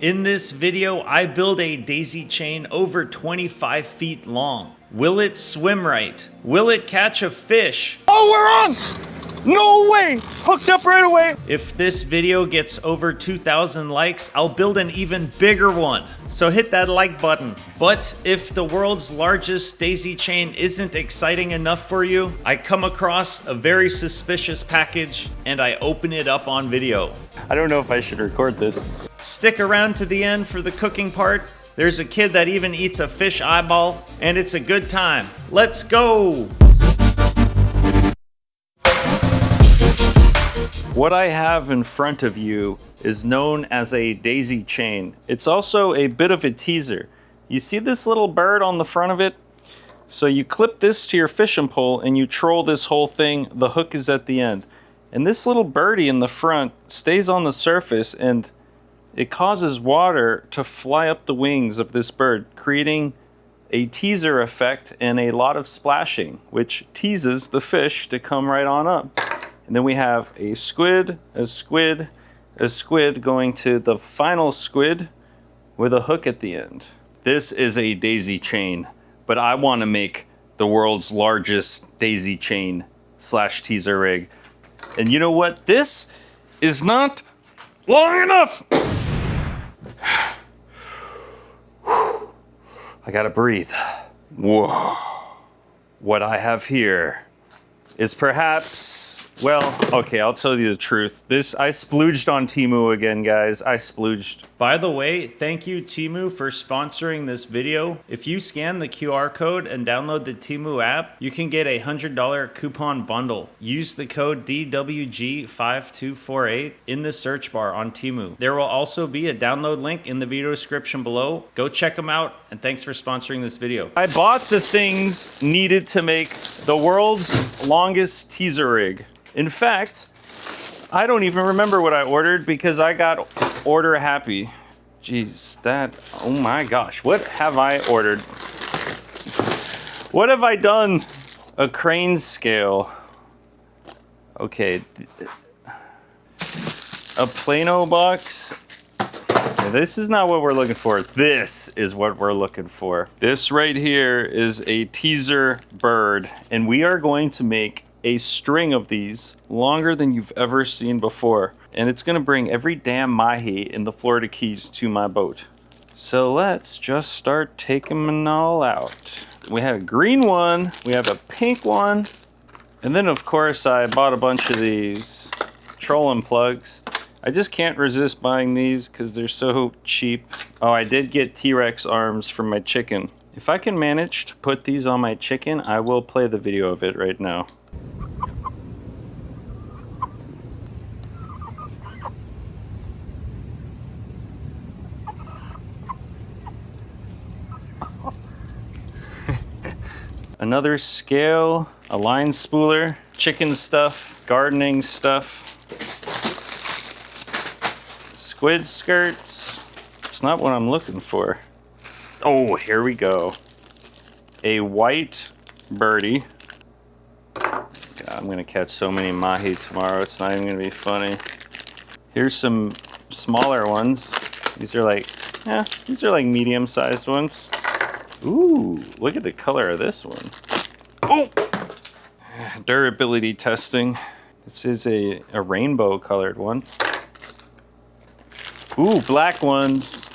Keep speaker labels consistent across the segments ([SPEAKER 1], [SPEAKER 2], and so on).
[SPEAKER 1] In this video, I build a daisy chain over 25 feet long. Will it swim right? Will it catch a fish?
[SPEAKER 2] Oh, we're on! No way! Hooked up right away!
[SPEAKER 1] If this video gets over 2,000 likes, I'll build an even bigger one. So hit that like button. But if the world's largest daisy chain isn't exciting enough for you, I come across a very suspicious package and I open it up on video.
[SPEAKER 2] I don't know if I should record this.
[SPEAKER 1] Stick around to the end for the cooking part. There's a kid that even eats a fish eyeball, and it's a good time. Let's go! What I have in front of you is known as a daisy chain. It's also a bit of a teaser. You see this little bird on the front of it? So you clip this to your fishing pole and you troll this whole thing. The hook is at the end. And this little birdie in the front stays on the surface and it causes water to fly up the wings of this bird, creating a teaser effect and a lot of splashing, which teases the fish to come right on up. And then we have a squid, a squid, a squid going to the final squid with a hook at the end. This is a daisy chain, but I want to make the world's largest daisy chain slash teaser rig. And you know what? This is not long enough. I gotta breathe. Whoa. What I have here is perhaps, well, okay, I'll tell you the truth. I splooged on TEMU again, guys. I splooged. By the way, thank you TEMU for sponsoring this video. If you scan the QR code and download the TEMU app, you can get a $100 coupon bundle. Use the code DWG5248 in the search bar on TEMU. There will also be a download link in the video description below. Go check them out, and thanks for sponsoring this video. I bought the things needed to make the world's longest teaser rig. In fact, I don't even remember what I ordered because I got order happy. Jeez, oh my gosh, what have I ordered? What have I done? A crane scale. Okay. A Plano box. Okay, this is not what we're looking for. This is what we're looking for. This right here is a teaser bird, and we are going to make a string of these longer than you've ever seen before. And it's gonna bring every damn mahi in the Florida Keys to my boat. So let's just start taking them all out. We have a green one, we have a pink one, and then of course I bought a bunch of these trolling plugs. I just can't resist buying these because they're so cheap. Oh, I did get T-Rex arms for my chicken. If I can manage to put these on my chicken, I will play the video of it right now. Another scale, a line spooler, chicken stuff, gardening stuff, squid skirts. It's not what I'm looking for. Oh, here we go. A white birdie. God, I'm gonna catch so many mahi tomorrow, it's not even gonna be funny. Here's some smaller ones. These are like medium-sized ones. Ooh, look at the color of this one. Oh! Durability testing. This is a rainbow colored one. Ooh, black ones.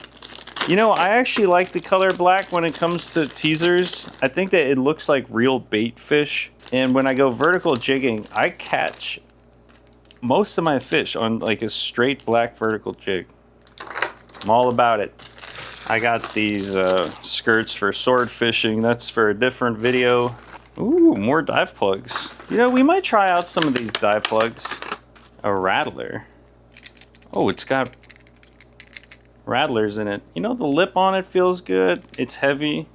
[SPEAKER 1] You know, I actually like the color black when it comes to teasers. I think that it looks like real bait fish. And when I go vertical jigging, I catch most of my fish on like a straight black vertical jig. I'm all about it. I got these skirts for sword fishing. That's for a different video. Ooh, more dive plugs. You know, we might try out some of these dive plugs. A rattler. Oh, it's got rattlers in it. You know, the lip on it feels good. It's heavy.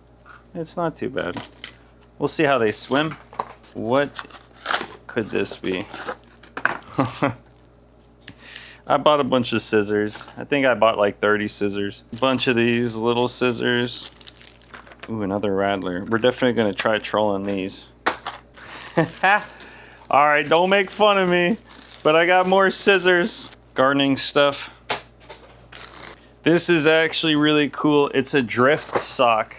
[SPEAKER 1] It's not too bad. We'll see how they swim. What could this be? I bought a bunch of scissors. I think I bought like 30 scissors. A bunch of these little scissors. Ooh, another rattler. We're definitely gonna try trolling these. All right, don't make fun of me, but I got more scissors. Gardening stuff. This is actually really cool. It's a drift sock.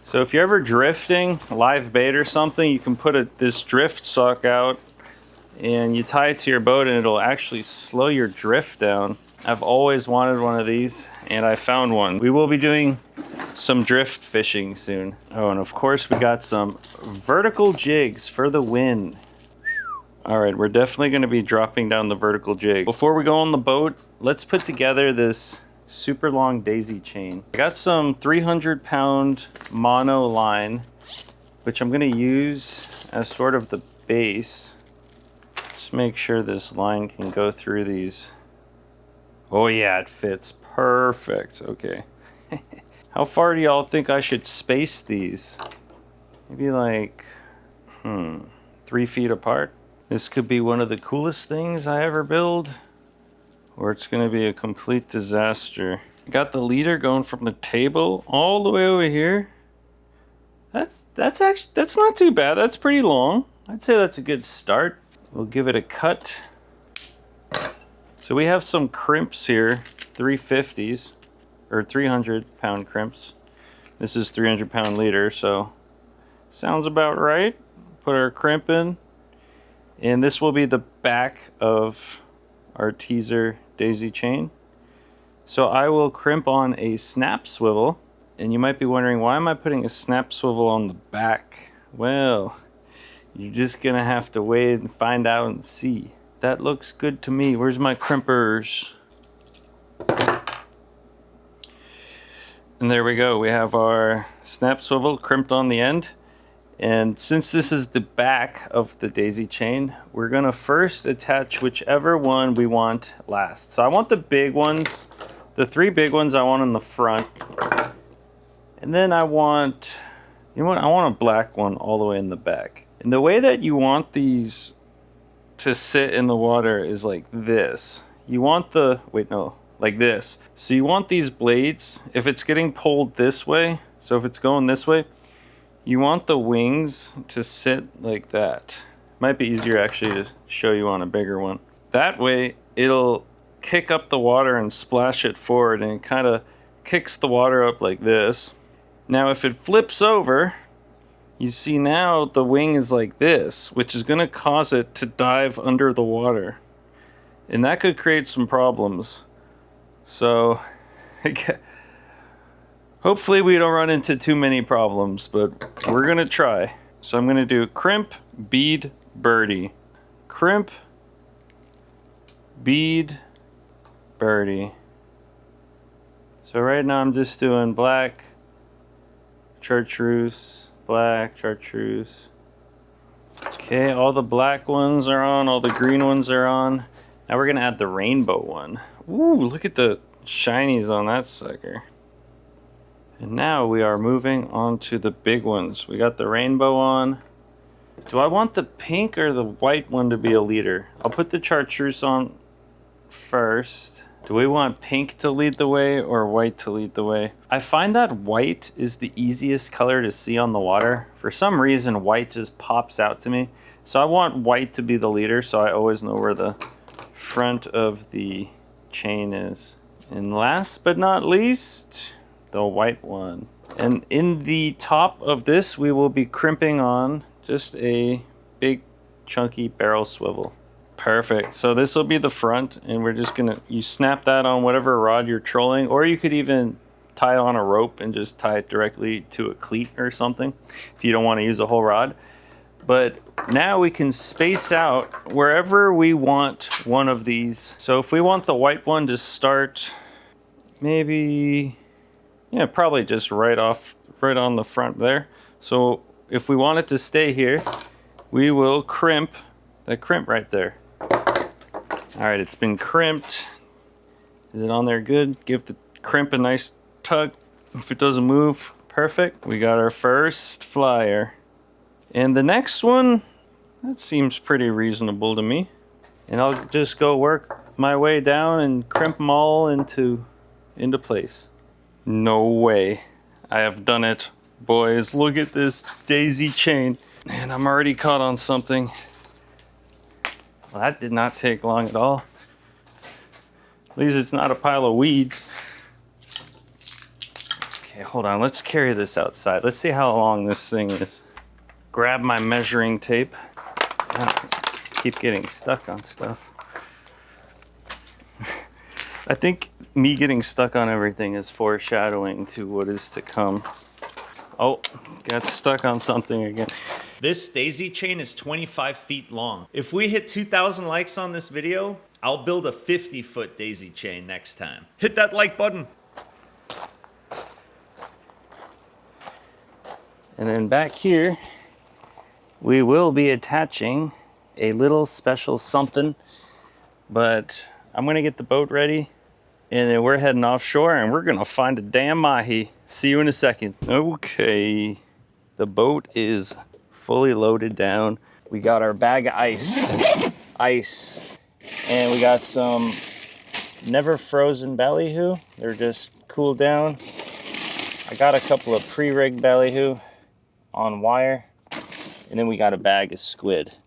[SPEAKER 1] So if you're ever drifting, live bait or something, you can put this drift sock out and you tie it to your boat and it'll actually slow your drift down. I've always wanted one of these and I found one. We will be doing some drift fishing soon. Oh, and of course we got some vertical jigs for the win. All right, we're definitely gonna be dropping down the vertical jig. Before we go on the boat, let's put together this super long daisy chain. I got some 300-pound mono line, which I'm gonna use as sort of the base. Just make sure this line can go through these. Oh yeah, it fits perfect. Okay. How far do y'all think I should space these? Maybe like, 3 feet apart. This could be one of the coolest things I ever build, or it's gonna be a complete disaster. I got the leader going from the table all the way over here. That's not too bad. That's pretty long. I'd say that's a good start. We'll give it a cut. So we have some crimps here, 350s, or 300-pound crimps. This is 300-pound leader, so sounds about right. Put our crimp in, and this will be the back of our teaser daisy chain. So I will crimp on a snap swivel, and you might be wondering, why am I putting a snap swivel on the back? Well, you're just gonna have to wait and find out and see. That looks good to me. Where's my crimpers? And there we go. We have our snap swivel crimped on the end. And since this is the back of the daisy chain, we're gonna first attach whichever one we want last. So I want the big ones, the 3 big ones I want in the front. And then I want, you know what? I want a black one all the way in the back. And the way that you want these to sit in the water is like this. You want the, wait, no, like this. So you want these blades, if it's getting pulled this way, so if it's going this way, you want the wings to sit like that. Might be easier actually to show you on a bigger one. That way it'll kick up the water and splash it forward, and it kind of kicks the water up like this. Now if it flips over, you see now the wing is like this, which is going to cause it to dive under the water. And that could create some problems. So hopefully we don't run into too many problems, but we're going to try. So I'm going to do crimp, bead, birdie. Crimp, bead, birdie. So right now I'm just doing black, chartreuse, black, chartreuse. Okay, all the black ones are on, all the green ones are on. Now we're gonna add the rainbow one. Ooh, look at the shinies on that sucker. And now we are moving on to the big ones. We got the rainbow on. Do I want the pink or the white one to be a leader? I'll put the chartreuse on first. Do we want pink to lead the way or white to lead the way? I find that white is the easiest color to see on the water. For some reason, white just pops out to me. So I want white to be the leader, so I always know where the front of the chain is. And last but not least, the white one. And in the top of this, we will be crimping on just a big chunky barrel swivel. Perfect. So this will be the front, and we're just gonna, you snap that on whatever rod you're trolling, or you could even tie it on a rope and just tie it directly to a cleat or something if you don't want to use a whole rod. But now we can space out wherever we want one of these. So if we want the white one to start maybe, yeah, probably just right on the front there. So if we want it to stay here, we will crimp that crimp right there. All right, it's been crimped. Is it on there good? Give the crimp a nice tug. If it doesn't move, perfect. We got our first flyer. And the next one, that seems pretty reasonable to me. And I'll just go work my way down and crimp them all into place. No way. I have done it. Boys, look at this daisy chain. And I'm already caught on something. Well, that did not take long at all. At least it's not a pile of weeds. Okay, hold on. Let's carry this outside. Let's see how long this thing is. Grab my measuring tape. Oh, keep getting stuck on stuff. I think me getting stuck on everything is foreshadowing to what is to come. Oh, got stuck on something again. This daisy chain is 25 feet long. If we hit 2,000 likes on this video, I'll build a 50-foot daisy chain next time. Hit that like button. And then back here, we will be attaching a little special something, but I'm gonna get the boat ready and then we're heading offshore and we're gonna find a damn mahi. See you in a second. Okay, the boat is fully loaded down. We got our bag of ice, and we got some never frozen Ballyhoo. They're just cooled down. I got a couple of pre-rigged Ballyhoo on wire, and then we got a bag of squid.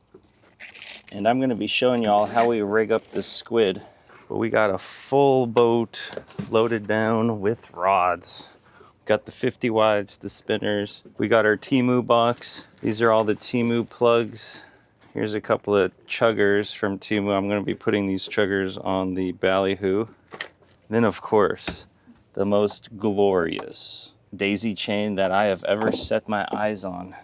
[SPEAKER 1] And I'm gonna be showing y'all how we rig up the squid. But we got a full boat loaded down with rods. Got the 50 wides, the spinners. We got our TEMU box. These are all the TEMU plugs. Here's a couple of chuggers from TEMU. I'm gonna be putting these chuggers on the Ballyhoo. Then of course, the most glorious daisy chain that I have ever set my eyes on.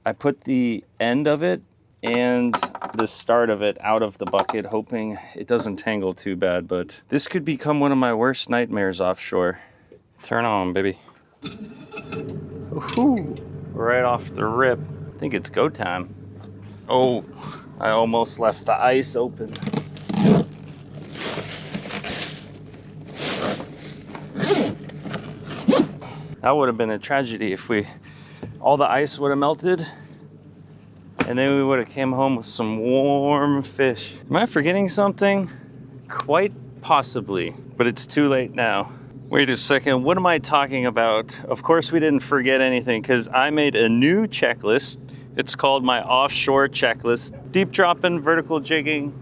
[SPEAKER 1] I put the end of it and the start of it out of the bucket, hoping it doesn't tangle too bad, but this could become one of my worst nightmares offshore. Turn on, baby. Woohoo! Right off the rip. I think it's go time. Oh, I almost left the ice open. That would have been a tragedy if all the ice would have melted and then we would have came home with some warm fish. Am I forgetting something? Quite possibly, but it's too late now. Wait a second, what am I talking about? Of course we didn't forget anything because I made a new checklist. It's called my Offshore Checklist. Deep dropping, vertical jigging,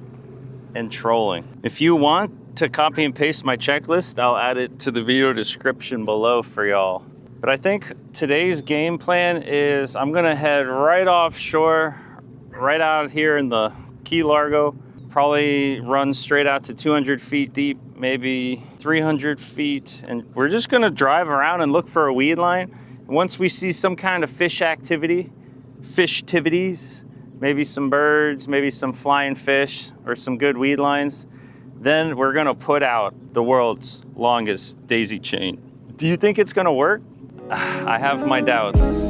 [SPEAKER 1] and trolling. If you want to copy and paste my checklist, I'll add it to the video description below for y'all. But I think today's game plan is I'm gonna head right offshore, right out here in the Key Largo, probably run straight out to 200 feet deep, maybe 300 feet, and we're just gonna drive around and look for a weed line. Once we see some kind of fishtivities, maybe some birds, maybe some flying fish, or some good weed lines, then we're gonna put out the world's longest daisy chain. Do you think it's gonna work? I have my doubts.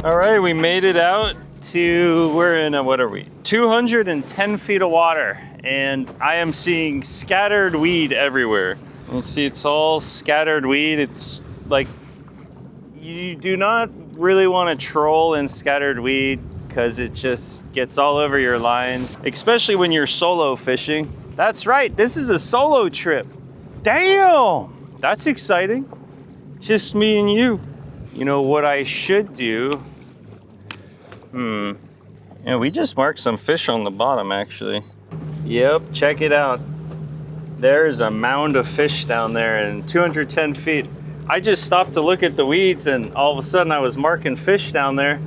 [SPEAKER 1] All right, we made it out to, we're in a, what are we? 210 feet of water, and I am seeing scattered weed everywhere. You see, it's all scattered weed. It's like, you do not really want to troll in scattered weed because it just gets all over your lines, especially when you're solo fishing. That's right, this is a solo trip. Damn, that's exciting. Just me and you. You know what I should do? Yeah, we just marked some fish on the bottom, actually. Yep, check it out. There's a mound of fish down there in 210 feet. I just stopped to look at the weeds and all of a sudden I was marking fish down there.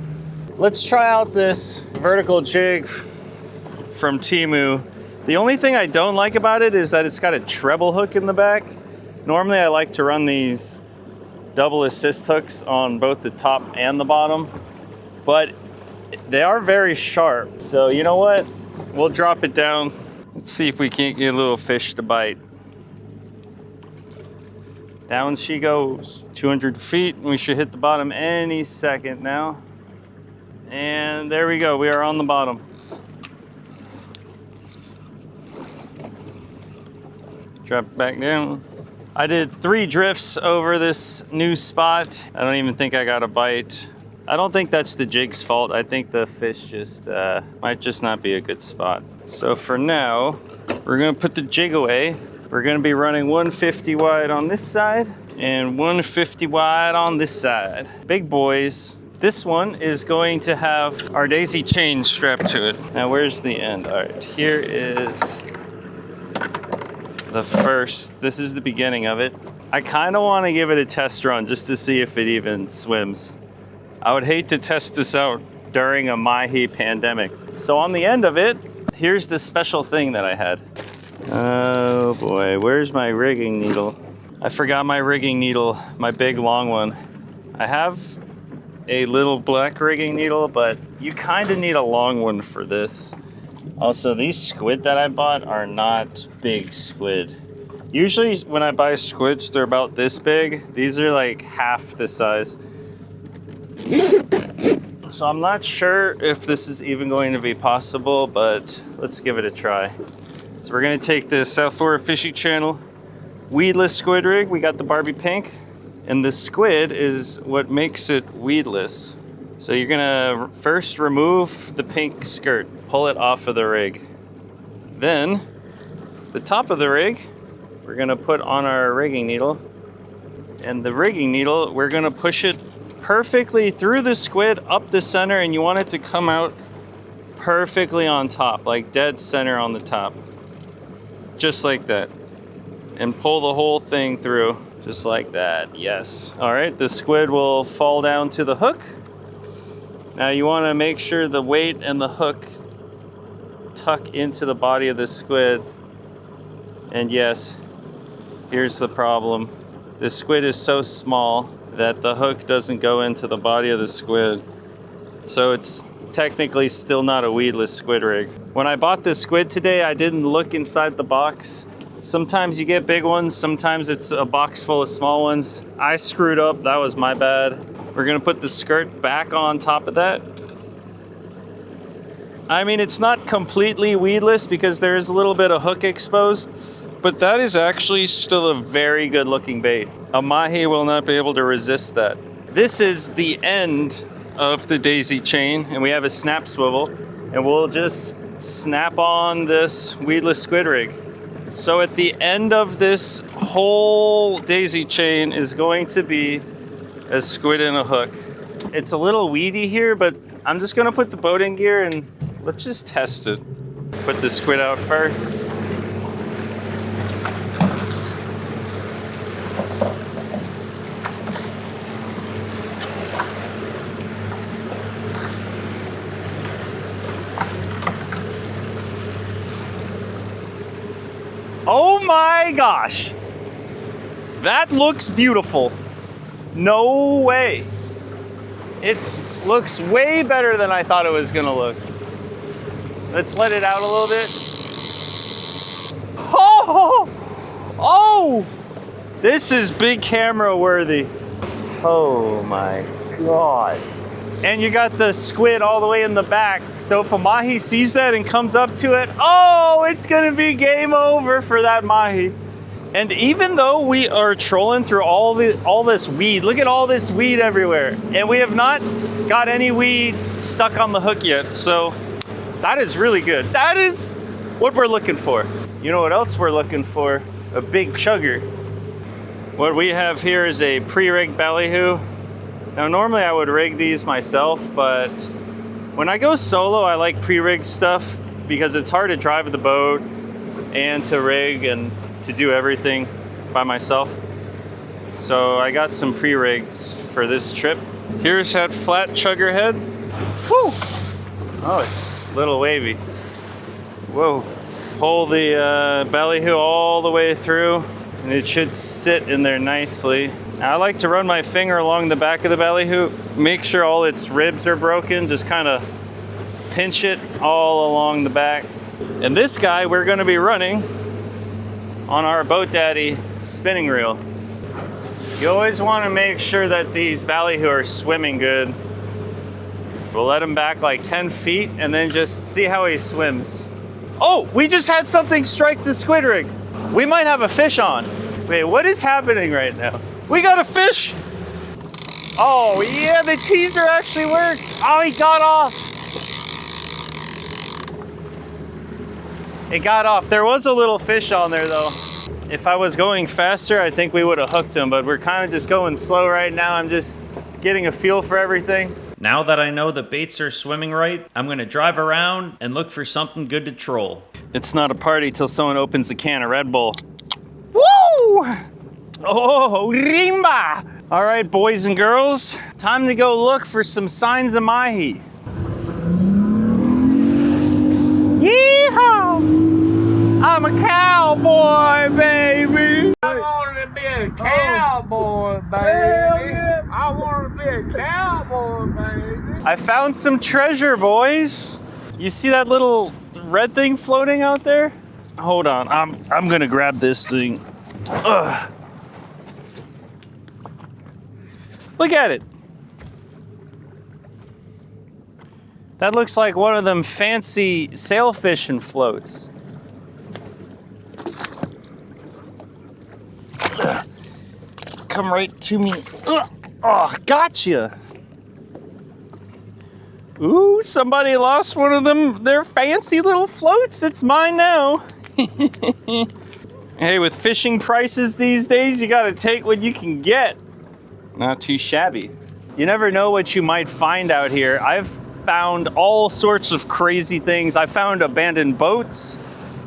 [SPEAKER 1] Let's try out this vertical jig from TEMU. The only thing I don't like about it is that it's got a treble hook in the back. Normally I like to run these double assist hooks on both the top and the bottom, but they are very sharp. So you know what? We'll drop it down. Let's see if we can't get a little fish to bite. Down she goes. 200 feet. We should hit the bottom any second now. And there we go. We are on the bottom. Drop it back down. I did 3 drifts over this new spot. I don't even think I got a bite. I don't think that's the jig's fault. I think the fish just might just not be a good spot. So for now, we're gonna put the jig away. We're gonna be running 150 wide on this side and 150 wide on this side. Big boys. This one is going to have our daisy chain strapped to it. Now where's the end? All right, here is the first. This is the beginning of it. I kind of want to give it a test run just to see if it even swims. I would hate to test this out during a mahi pandemic. So on the end of it, here's the special thing that I had. Oh boy, where's my rigging needle? I forgot my rigging needle, my big long one. I have a little black rigging needle, but you kind of need a long one for this. Also, these squid that I bought are not big squid. Usually when I buy squids, they're about this big. These are like half the size. So I'm not sure if this is even going to be possible, but let's give it a try. So we're gonna take the South Florida Fishing Channel weedless squid rig. We got the Barbie pink, and the squid is what makes it weedless. So you're gonna first remove the pink skirt, pull it off of the rig. Then the top of the rig, we're gonna put on our rigging needle, and the rigging needle, we're gonna push it perfectly through the squid up the center, and you want it to come out perfectly on top, like dead center on the top. Just like that. And pull the whole thing through, just like that, yes. All right, the squid will fall down to the hook. Now you wanna make sure the weight and the hook tuck into the body of the squid. And yes, here's the problem. The squid is so small that the hook doesn't go into the body of the squid. So it's technically still not a weedless squid rig. When I bought this squid today, I didn't look inside the box. Sometimes you get big ones, sometimes it's a box full of small ones. I screwed up, that was my bad. We're gonna put the skirt back on top of that. I mean, it's not completely weedless because there is a little bit of hook exposed, but that is actually still a very good looking bait. A mahi will not be able to resist that. This is the end of the daisy chain, and we have a snap swivel, and we'll just snap on this weedless squid rig. So at the end of this whole daisy chain is going to be a squid and a hook. It's a little weedy here, but I'm just gonna put the boat in gear and let's just test it. Put the squid out first. Oh my gosh, that looks beautiful. No way. It looks way better than I thought it was gonna look. Let's let it out a little bit. Oh, oh, this is big camera worthy. Oh my God. And you got the squid all the way in the back. So if a mahi sees that and comes up to it, oh, it's gonna be game over for that mahi. And even though we are trolling through all this weed, look at all this weed everywhere. And we have not got any weed stuck on the hook yet. So that is really good. That is what we're looking for. You know what else we're looking for? A big chugger. What we have here is a pre-rigged ballyhoo. Now normally I would rig these myself, but when I go solo, I like pre-rigged stuff because it's hard to drive the boat and to rig and to do everything by myself. So I got some pre-rigs for this trip. Here's that flat chugger head. Woo! Oh, it's a little wavy. Whoa. Pull the ballyhoo all the way through and it should sit in there nicely. I like to run my finger along the back of the ballyhoo, make sure all its ribs are broken, just kind of pinch it all along the back. And this guy we're going to be running on our Boat Daddy spinning reel. You always want to make sure that these ballyhoo are swimming good. We'll let him back like 10 feet and then just see how he swims. Oh, we just had something strike the squid rig. We might have a fish on. Wait, what is happening right now?
[SPEAKER 2] We got a fish.
[SPEAKER 1] Oh yeah, the teaser actually worked. Oh, he got off. It got off. There was a little fish on there though. If I was going faster, I think we would have hooked him, but we're kind of just going slow right now. I'm just getting a feel for everything. Now that I know the baits are swimming right, I'm gonna drive around and look for something good to troll. It's not a party till someone opens a can of Red Bull. Woo! Oh, rimba! All right, boys and girls, time to go look for some signs of mahi. Yeehaw! I'm a cowboy, baby.
[SPEAKER 3] I want to be a cowboy, baby. I want to be a cowboy, baby.
[SPEAKER 1] I found some treasure, boys. You see that little red thing floating out there? Hold on, I'm gonna grab this thing. Ugh. Look at it. That looks like one of them fancy sail fishing floats. Ugh. Come right to me. Ugh. Oh, gotcha. Ooh, somebody lost one of them, their fancy little floats. It's mine now. Hey, with fishing prices these days, you gotta take what you can get. Not too shabby. You never know what you might find out here. I've found all sorts of crazy things. I found abandoned boats.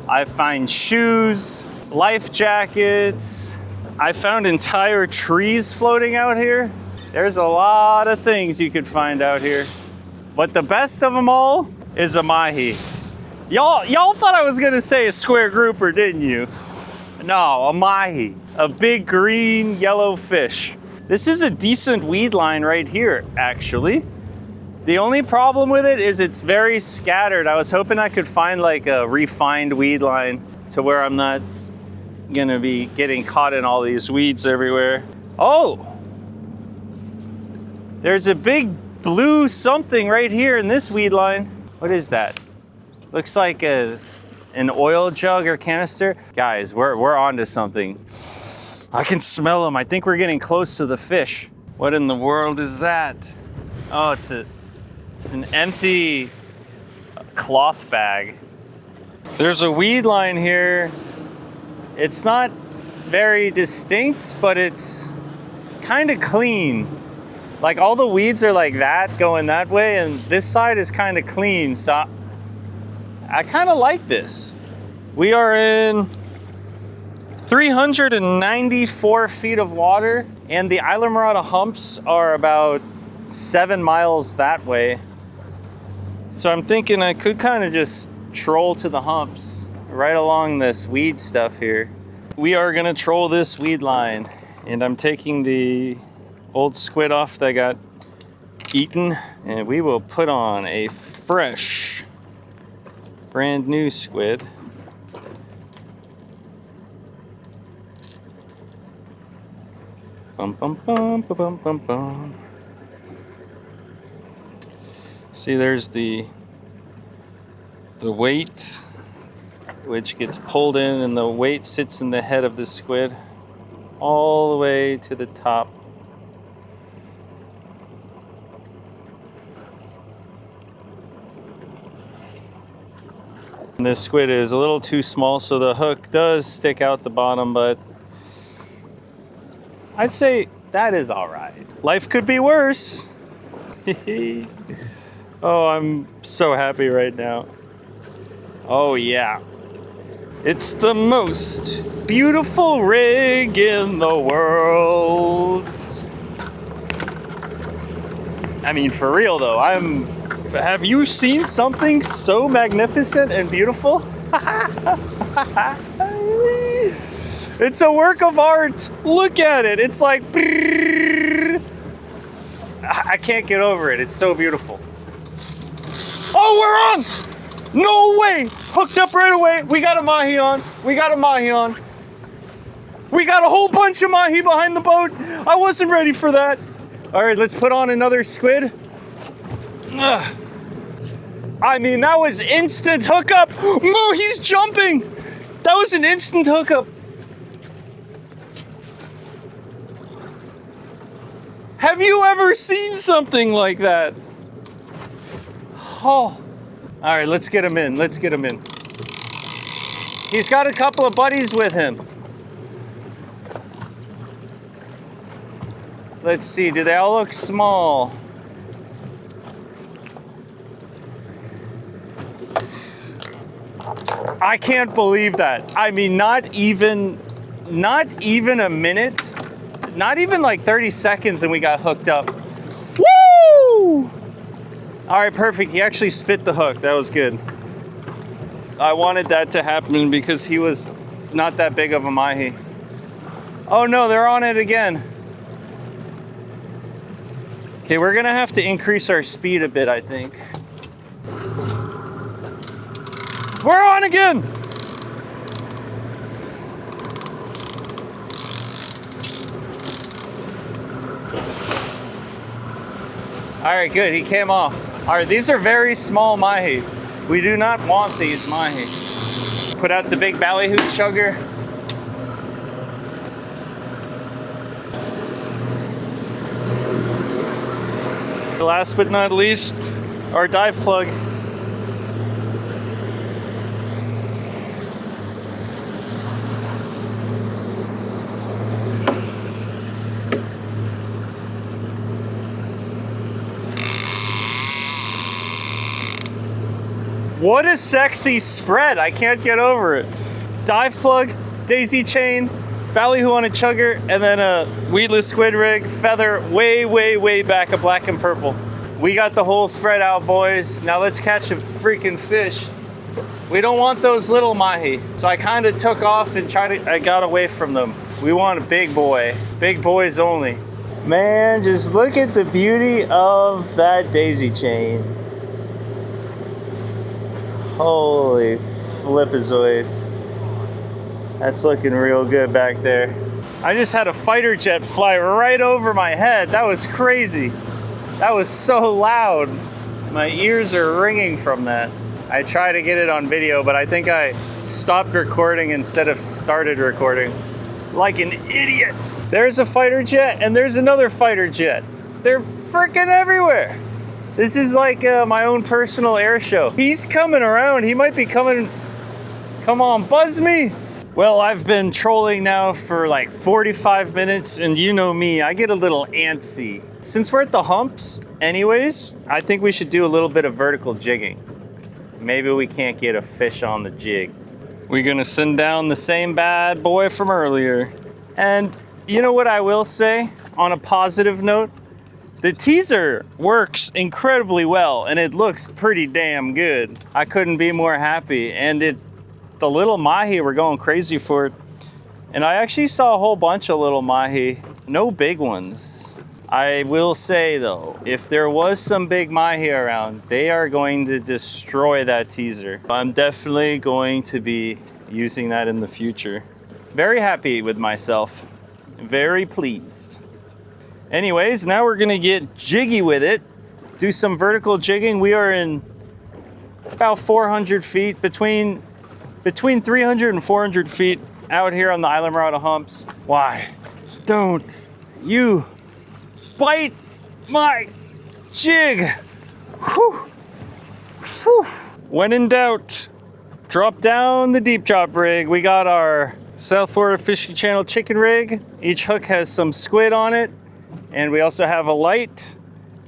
[SPEAKER 1] I find shoes, life jackets. I found entire trees floating out here. There's a lot of things you could find out here. But the best of them all is a mahi. Y'all thought I was gonna say a square grouper, didn't you? No, a mahi, a big green yellow fish. This is a decent weed line right here, actually. The only problem with it is it's very scattered. I was hoping I could find like a refined weed line to where I'm not gonna be getting caught in all these weeds everywhere. Oh, there's a big blue something right here in this weed line. What is that? Looks like an oil jug or canister. Guys, we're onto something. I can smell them. I think we're getting close to the fish. What in the world is that? Oh, it's an empty cloth bag. There's a weed line here. It's not very distinct, but it's kind of clean. Like all the weeds are like that, going that way, and this side is kind of clean. So I kind of like this. We are in 394 feet of water, and the Islamorada humps are about 7 miles that way. So I'm thinking I could kind of just troll to the humps right along this weed stuff here. We are gonna troll this weed line, and I'm taking the old squid off that got eaten, and we will put on a fresh, brand new squid. Bum, bum, bum, bum, bum, bum, bum. See, there's the weight, which gets pulled in, and the weight sits in the head of the squid all the way to the top. And this squid is a little too small, so the hook does stick out the bottom, but I'd say that is all right. Life could be worse. Oh, I'm so happy right now. Oh yeah. It's the most beautiful rig in the world. I mean, for real though, have you seen something so magnificent and beautiful? It's a work of art. Look at it. It's like, I can't get over it. It's so beautiful. Oh, we're on. No way. Hooked up right away. We got a mahi on. We got a mahi on. We got a whole bunch of mahi behind the boat. I wasn't ready for that. All right, let's put on another squid. Ugh. I mean, that was instant hookup. Moo, he's jumping. That was an instant hookup. Have you ever seen something like that? Oh. All right, let's get him in. Let's get him in. He's got a couple of buddies with him. Let's see, do they all look small? I can't believe that. I mean, not even a minute, not even like 30 seconds and we got hooked up. Woo! All right, perfect. He actually spit the hook. That was good. I wanted that to happen because he was not that big of a mahi. Oh no, they're on it again. Okay, we're gonna have to increase our speed a bit, I think. We're on again! All right, good, he came off. All right, these are very small mahi. We do not want these mahi. Put out the big Ballyhoo chugger. Last but not least, our dive plug. What a sexy spread. I can't get over it. Dive plug, daisy chain, Ballyhoo on a chugger, and then a Weedless squid rig, feather way, way, way back of black and purple. We got the whole spread out, boys. Now let's catch a freaking fish. We don't want those little mahi. So I kind of took off and I got away from them. We want a big boy. Big boys only. Man, just look at the beauty of that daisy chain. Holy flipazoid. That's looking real good back there. I just had a fighter jet fly right over my head. That was crazy. That was so loud. My ears are ringing from that. I tried to get it on video, but I think I stopped recording instead of started recording. Like an idiot. There's a fighter jet and there's another fighter jet. They're freaking everywhere. This is like my own personal air show. He's coming around. He might be coming. Come on, buzz me. Well, I've been trolling now for like 45 minutes, and you know me, I get a little antsy. Since we're at the humps anyways, I think we should do a little bit of vertical jigging. Maybe we can't get a fish on the jig. We're gonna send down the same bad boy from earlier. And you know what I will say, on a positive note? The teaser works incredibly well, and it looks pretty damn good. I couldn't be more happy, and the little mahi were going crazy for it. And I actually saw a whole bunch of little mahi, no big ones. I will say though, if there was some big mahi around, they are going to destroy that teaser. I'm definitely going to be using that in the future. Very happy with myself, very pleased. Anyways, now we're gonna get jiggy with it, do some vertical jigging. We are in about 400 feet, between 300 and 400 feet out here on the Island Marauder humps. Why don't you bite my jig? Whew. Whew. When in doubt, drop down the deep drop rig. We got our South Florida Fishing Channel chicken rig. Each hook has some squid on it. And we also have a light,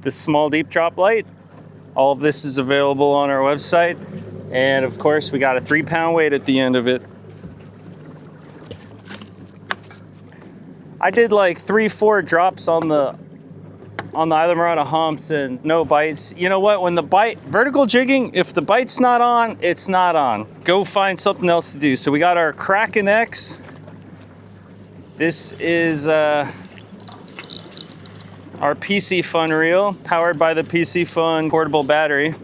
[SPEAKER 1] the small deep drop light. All of this is available on our website. And of course, we got a 3-pound weight at the end of it. I did like 3-4 drops on the Island Marauder humps and no bites. You know what, when the vertical jigging, if the bite's not on, it's not on. Go find something else to do. So we got our Kraken X. This is, our PC Fun reel, powered by the PC Fun portable battery.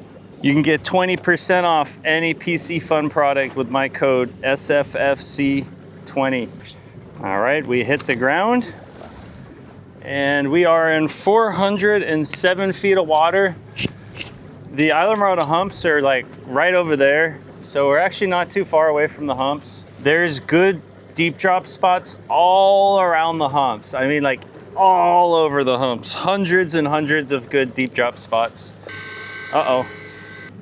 [SPEAKER 1] You can get 20% off any PC Fun product with my code SFFC20. All right, we hit the ground and we are in 407 feet of water. The Island Marauder humps are like right over there. So we're actually not too far away from the humps. There's good deep drop spots all around the humps. I mean, like all over the humps. Hundreds and hundreds of good deep drop spots. Uh-oh.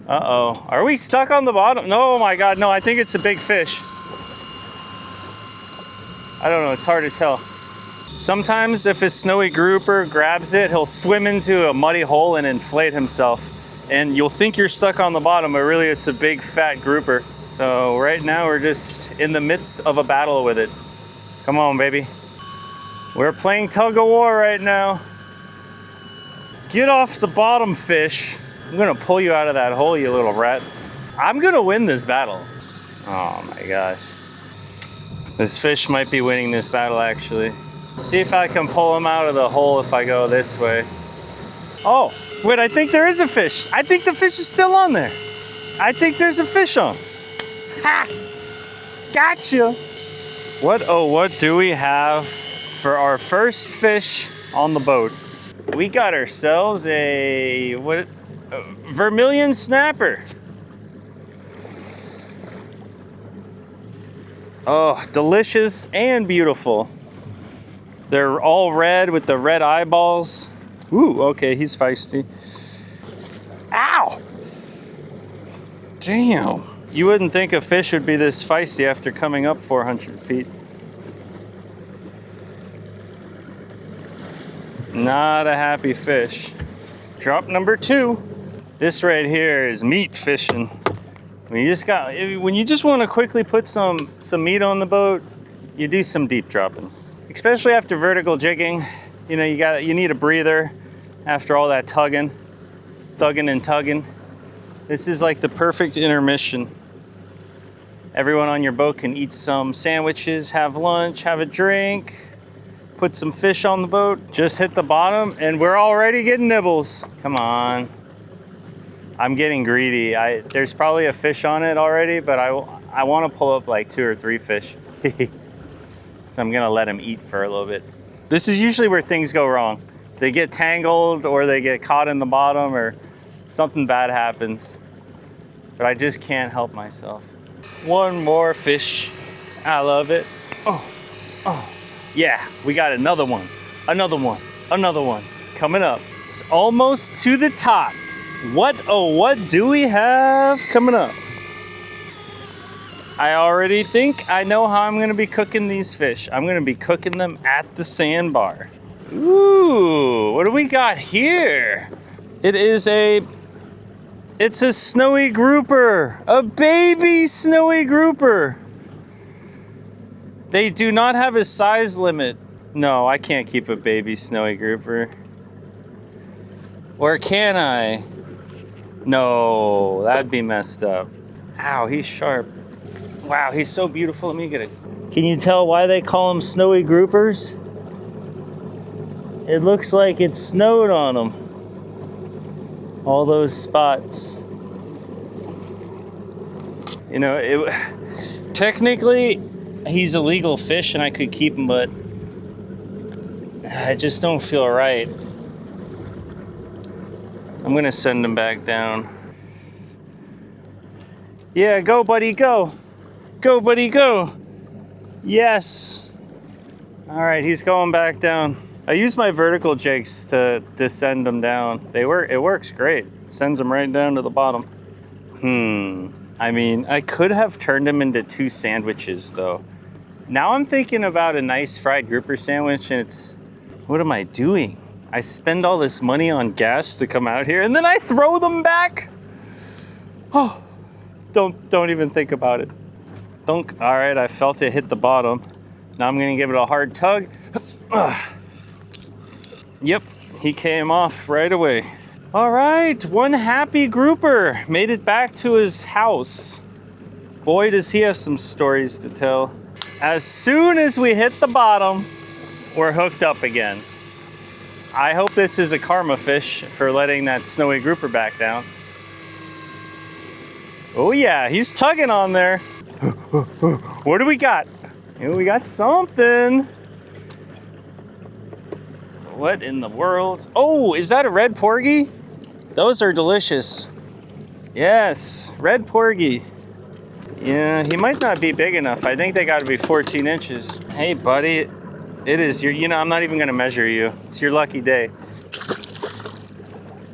[SPEAKER 1] Uh-oh. Are we stuck on the bottom? No, oh my God, no, I think it's a big fish. I don't know, it's hard to tell. Sometimes if a snowy grouper grabs it, he'll swim into a muddy hole and inflate himself. And you'll think you're stuck on the bottom, but really it's a big fat grouper. So right now we're just in the midst of a battle with it. Come on, baby. We're playing tug of war right now. Get off the bottom, fish. I'm gonna pull you out of that hole, you little rat. I'm gonna win this battle. Oh my gosh. This fish might be winning this battle, actually. See if I can pull him out of the hole if I go this way. Oh, wait, I think there is a fish. I think the fish is still on there. I think there's a fish on. Ha! Gotcha! What do we have for our first fish on the boat? We got ourselves a vermilion snapper. Oh, delicious and beautiful. They're all red with the red eyeballs. Ooh, okay, he's feisty. Ow! Damn. You wouldn't think a fish would be this feisty after coming up 400 feet. Not a happy fish. Drop number 2. This right here is meat fishing. When you just want to quickly put some meat on the boat, you do some deep dropping. Especially after vertical jigging. You know, you need a breather after all that thugging and tugging. This is like the perfect intermission. Everyone on your boat can eat some sandwiches, have lunch, have a drink, put some fish on the boat, just hit the bottom, and we're already getting nibbles. Come on. I'm getting greedy. There's probably a fish on it already, but I want to pull up like 2 or 3 fish. So I'm gonna let him eat for a little bit. This is usually where things go wrong. They get tangled or they get caught in the bottom or something bad happens. But I just can't help myself. One more fish. I love it. Oh, yeah, we got another one. Another one coming up. It's almost to the top. What do we have coming up? I already think I know how I'm gonna be cooking these fish. I'm gonna be cooking them at the sandbar. Ooh, what do we got here? It's a snowy grouper, a baby snowy grouper. They do not have a size limit. No, I can't keep a baby snowy grouper. Or can I? No, that'd be messed up. Ow, he's sharp. Wow, he's so beautiful. Let me get it. Can you tell why they call them snowy groupers? It looks like it snowed on them. All those spots. You know, technically, he's a legal fish and I could keep him, but I just don't feel right. I'm gonna send him back down. Yeah, go, buddy, go. Go, buddy, go. Yes. All right, he's going back down. I use my vertical jigs to send them down. It works great. It sends them right down to the bottom. I mean, I could have turned them into 2 sandwiches, though. Now I'm thinking about a nice fried grouper sandwich, and what am I doing? I spend all this money on gas to come out here, and then I throw them back? Oh, don't even think about it. All right, I felt it hit the bottom. Now I'm gonna give it a hard tug. Yep, he came off right away. All right, one happy grouper made it back to his house. Boy, does he have some stories to tell. As soon as we hit the bottom, we're hooked up again. I hope this is a karma fish for letting that snowy grouper back down. Oh yeah, he's tugging on there. What do we got? We got something. What in the world? Oh, is that a red porgy? Those are delicious. Yes, red porgy. Yeah, he might not be big enough. I think they got to be 14 inches. Hey, buddy. It is your, you know, I'm not even gonna measure you. It's your lucky day.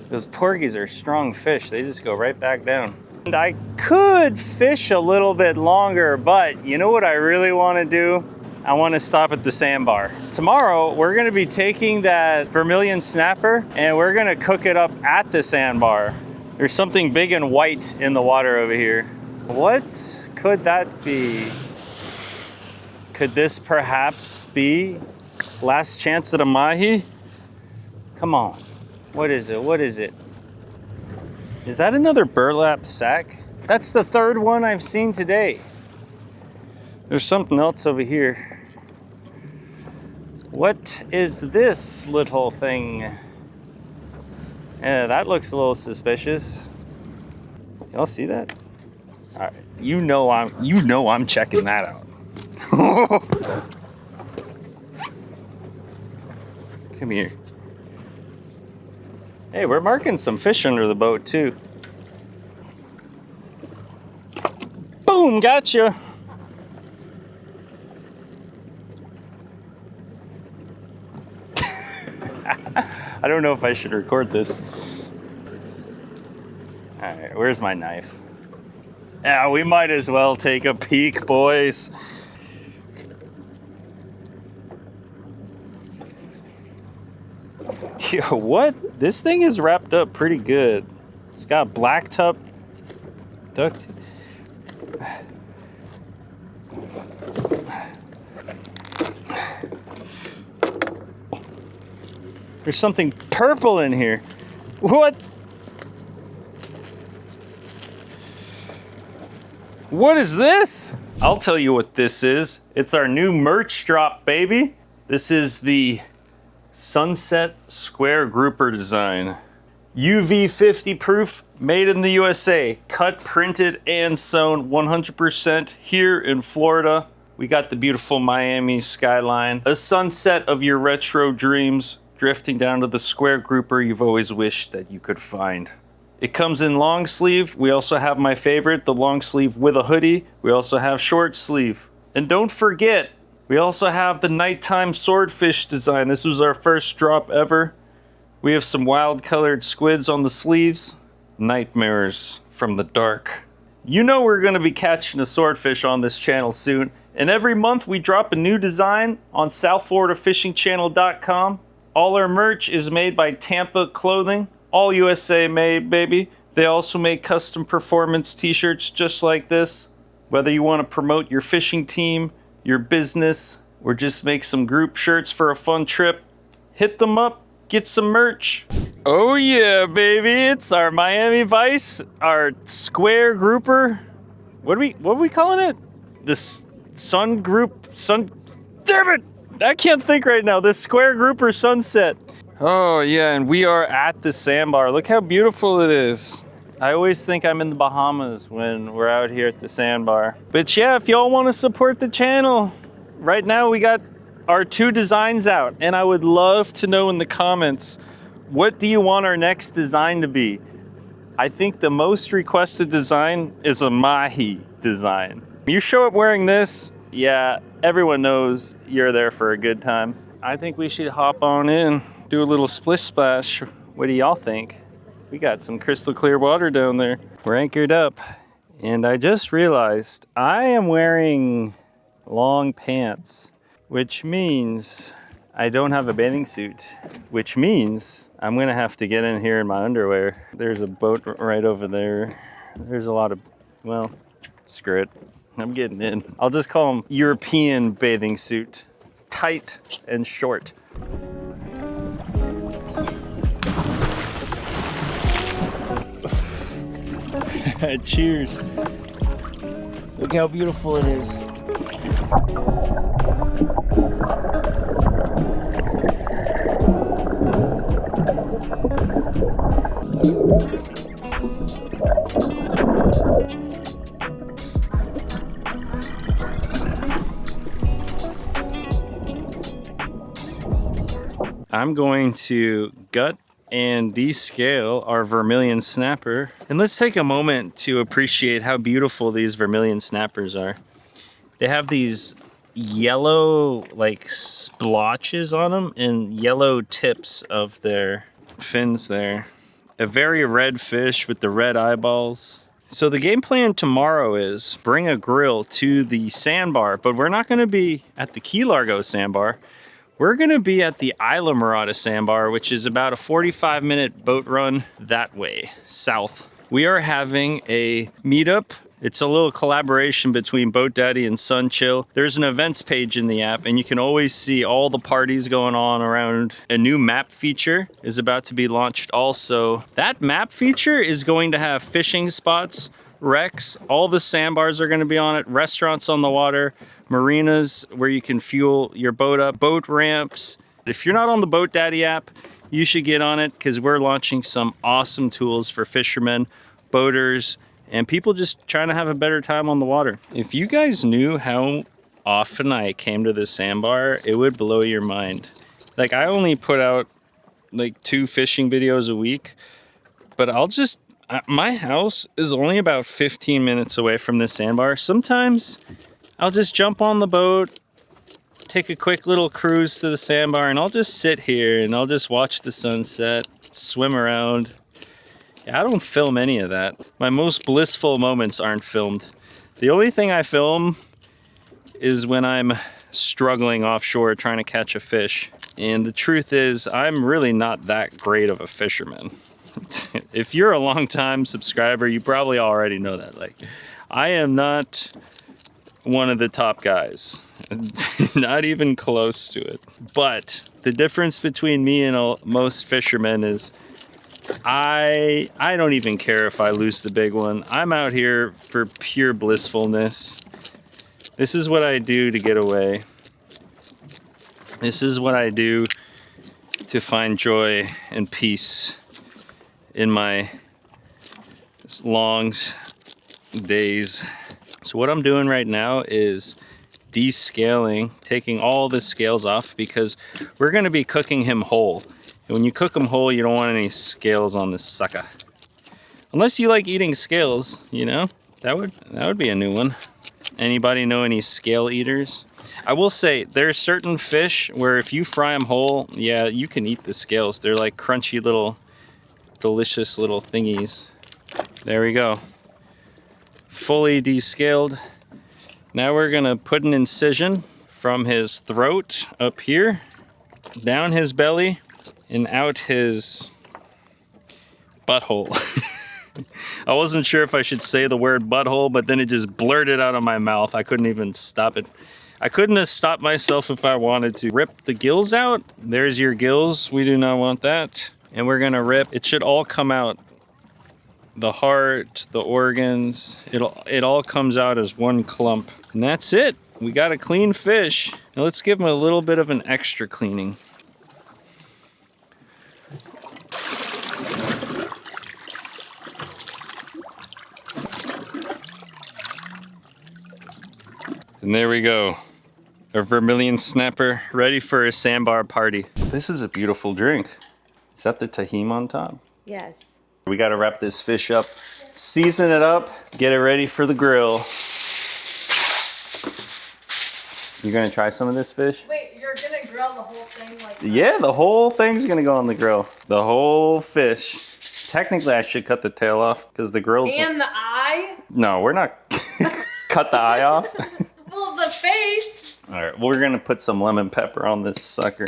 [SPEAKER 1] Those porgies are strong fish. They just go right back down. And I could fish a little bit longer, but you know what I really wanna do? I wanna stop at the sandbar. Tomorrow, we're gonna be taking that vermilion snapper and we're gonna cook it up at the sandbar. There's something big and white in the water over here. What could that be? Could this perhaps be last chance at a mahi? Come on. What is it? What is it? Is that another burlap sack? That's the third one I've seen today. There's something else over here. What is this little thing? Yeah, that looks a little suspicious. Y'all see that? All right, you know I'm checking that out. Come here. Hey, we're marking some fish under the boat too. Boom, gotcha. I don't know if I should record this. All right, where's my knife? Yeah, we might as well take a peek, boys. Yo, what? This thing is wrapped up pretty good. It's got black top duct. There's something purple in here. What? What is this? I'll tell you what this is. It's our new merch drop, baby. This is the Sunset Square Grouper design. UV 50 proof, made in the USA. Cut, printed, and sewn 100% here in Florida. We got the beautiful Miami skyline. A sunset of your retro dreams, drifting down to the square grouper you've always wished that you could find. It comes in long sleeve. We also have my favorite, the long sleeve with a hoodie. We also have short sleeve. And don't forget, we also have the nighttime swordfish design. This was our first drop ever. We have some wild colored squids on the sleeves. Nightmares from the dark. You know we're gonna be catching a swordfish on this channel soon. And every month we drop a new design on southfloridafishingchannel.com. All our merch is made by Tampa Clothing. All USA made, baby. They also make custom performance t-shirts just like this. Whether you want to promote your fishing team, your business, or just make some group shirts for a fun trip, hit them up, get some merch. Oh yeah, baby, it's our Miami Vice, our square grouper. What are we calling it? This damn it! I can't think right now. This square grouper sunset. Oh yeah, and we are at the sandbar. Look how beautiful it is. I always think I'm in the Bahamas when we're out here at the sandbar. But yeah, if y'all want to support the channel, right now we got our 2 designs out. And I would love to know in the comments, what do you want our next design to be? I think the most requested design is a mahi design. You show up wearing this, yeah, everyone knows you're there for a good time. I think we should hop on in, do a little splish splash. What do y'all think? We got some crystal clear water down there. We're anchored up. And I just realized I am wearing long pants, which means I don't have a bathing suit, which means I'm gonna have to get in here in my underwear. There's a boat right over there. There's a lot of, well, screw it. I'm getting in. I'll just call them European bathing suit. Tight and short. Cheers. Look how beautiful it is. I'm going to gut and descale our vermilion snapper. And let's take a moment to appreciate how beautiful these vermilion snappers are. They have these yellow like splotches on them and yellow tips of their fins there. A very red fish with the red eyeballs. So the game plan tomorrow is bring a grill to the sandbar, but we're not gonna be at the Key Largo sandbar. We're gonna be at the Isla Mirada sandbar, which is about a 45-minute boat run that way, south. We are having a meetup. It's a little collaboration between Boat Daddy and Sun Chill. There's an events page in the app and you can always see all the parties going on around. A new map feature is about to be launched also. That map feature is going to have fishing spots, wrecks, all the sandbars are gonna be on it, restaurants on the water, marinas where you can fuel your boat up, boat ramps. If you're not on the Boat Daddy app, you should get on it because we're launching some awesome tools for fishermen, boaters, and people just trying to have a better time on the water. If you guys knew how often I came to the sandbar, it would blow your mind. Like I only put out like 2 fishing videos a week, but my house is only about 15 minutes away from the sandbar. Sometimes I'll just jump on the boat, take a quick little cruise to the sandbar, and I'll just sit here and I'll just watch the sunset, swim around. I don't film any of that. My most blissful moments aren't filmed. The only thing I film is when I'm struggling offshore trying to catch a fish. And the truth is, I'm really not that great of a fisherman. If you're a long-time subscriber, you probably already know that. Like, I am not one of the top guys. Not even close to it. But the difference between me and most fishermen is I don't even care if I lose the big one. I'm out here for pure blissfulness. This is what I do to get away. This is what I do to find joy and peace in my long days. So what I'm doing right now is descaling, taking all the scales off because we're gonna be cooking him whole. When you cook them whole, you don't want any scales on this sucker. Unless you like eating scales, you know? That would be a new one. Anybody know any scale eaters? I will say, there's certain fish where if you fry them whole, yeah, you can eat the scales. They're like crunchy little, delicious little thingies. There we go. Fully descaled. Now we're gonna put an incision from his throat up here, down his belly, and out his butthole. I wasn't sure if I should say the word butthole, but then it just blurted out of my mouth. I couldn't even stop it. I couldn't have stopped myself if I wanted to. Rip the gills out. There's your gills. We do not want that. And we're gonna rip. It should all come out. The heart, the organs, it all comes out as one clump. And that's it. We got a clean fish. Now let's give him a little bit of an extra cleaning. And there we go. A vermilion snapper ready for a sandbar party. This is a beautiful drink. Is that the tahim on top?
[SPEAKER 4] Yes.
[SPEAKER 1] We gotta wrap this fish up, season it up, get it ready for the grill. You gonna try some of this fish?
[SPEAKER 4] Wait, you're gonna grill the whole thing like that?
[SPEAKER 1] Yeah, the whole thing's gonna go on the grill. The whole fish. Technically, I should cut the tail off because the grill's...
[SPEAKER 4] And the eye?
[SPEAKER 1] No, we're not... Cut the eye off?
[SPEAKER 4] Well, the face.
[SPEAKER 1] All right, we're gonna put some lemon pepper on this sucker.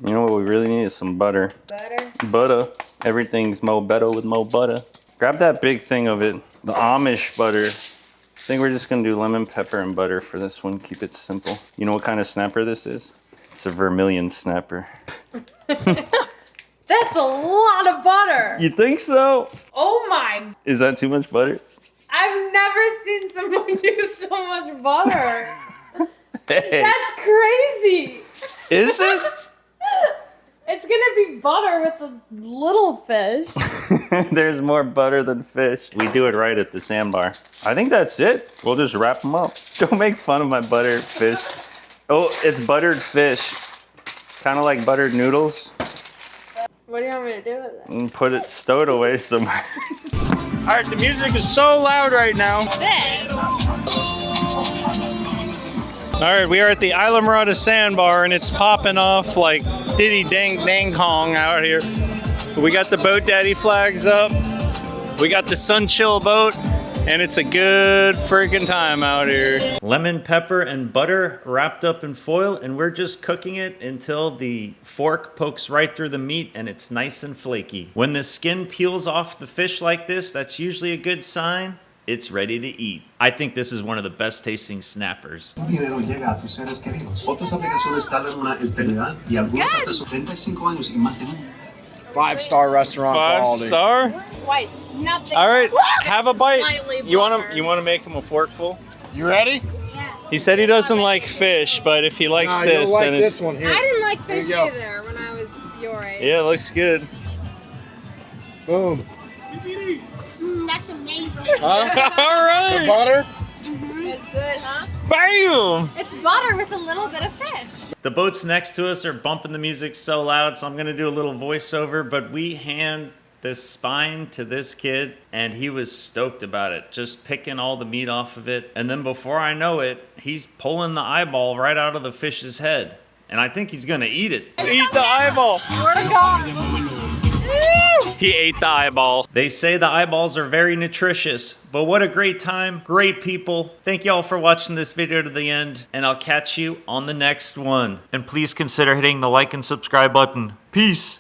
[SPEAKER 1] You know what we really need is some butter.
[SPEAKER 4] Butter?
[SPEAKER 1] Butter. Everything's mo better with mo butter. Grab that big thing of it, the Amish butter. I think we're just gonna do lemon pepper and butter for this one, keep it simple. You know what kind of snapper this is? It's a vermilion snapper.
[SPEAKER 4] That's a lot of butter.
[SPEAKER 1] You think so?
[SPEAKER 4] Oh my.
[SPEAKER 1] Is that too much butter?
[SPEAKER 4] I've never seen someone use so much butter.
[SPEAKER 1] Hey.
[SPEAKER 4] That's crazy.
[SPEAKER 1] Is it?
[SPEAKER 4] It's gonna be butter with the little fish.
[SPEAKER 1] There's more butter than fish. We do it right at the sandbar. I think that's it. We'll just wrap them up. Don't make fun of my buttered fish. Oh, it's buttered fish. Kind of like buttered noodles.
[SPEAKER 4] What do you want me to do with it?
[SPEAKER 1] And put it stowed away somewhere. All right, the music is so loud right now.
[SPEAKER 4] This.
[SPEAKER 1] All right, we are at the Islamorada Sandbar, and it's popping off like diddy dang dang kong out here. We got the boat daddy flags up. We got the Sunchill boat, and it's a good freaking time out here. Lemon, pepper, and butter wrapped up in foil, and we're just cooking it until the fork pokes right through the meat and it's nice and flaky. When the skin peels off the fish like this, that's usually a good sign. It's ready to eat. I think this is one of the best tasting snappers.
[SPEAKER 5] Tu dinero llega a tus seres queridos. Otras aplicaciones tardan una eternidad y algunas hasta sus 35 años y más de un.
[SPEAKER 3] 5-star restaurant quality.
[SPEAKER 1] 5-star?
[SPEAKER 4] Twice. Nothing.
[SPEAKER 1] All right, have a bite.
[SPEAKER 4] Slightly
[SPEAKER 1] You
[SPEAKER 4] buttered.
[SPEAKER 1] want to make him a forkful?
[SPEAKER 3] You ready?
[SPEAKER 4] Yeah.
[SPEAKER 1] He said he doesn't like fish, but if he likes this,
[SPEAKER 3] you'll like
[SPEAKER 1] then
[SPEAKER 3] this
[SPEAKER 1] it's
[SPEAKER 3] one here.
[SPEAKER 4] I didn't like
[SPEAKER 3] There
[SPEAKER 4] fish
[SPEAKER 3] you go.
[SPEAKER 4] either when I was your age.
[SPEAKER 1] yeah, it looks good.
[SPEAKER 3] Boom.
[SPEAKER 4] That's amazing.
[SPEAKER 1] All right,
[SPEAKER 3] Butter.
[SPEAKER 4] It's good, huh?
[SPEAKER 1] bam!
[SPEAKER 4] It's butter with a little bit of fish.
[SPEAKER 1] The boats next to us are bumping the music so loud, so I'm gonna do a little voiceover, but we hand this spine to this kid, and he was stoked about it, just picking all the meat off of it. And then before I know it, he's pulling the eyeball right out of the fish's head. And I think he's gonna eat it. Eat the eyeball!
[SPEAKER 4] Swear to God.
[SPEAKER 1] He ate the eyeball. They say the eyeballs are very nutritious, but what a great time, great people. Thank y'all for watching this video to the end, and I'll catch you on the next one. And please consider hitting the like and subscribe button. Peace.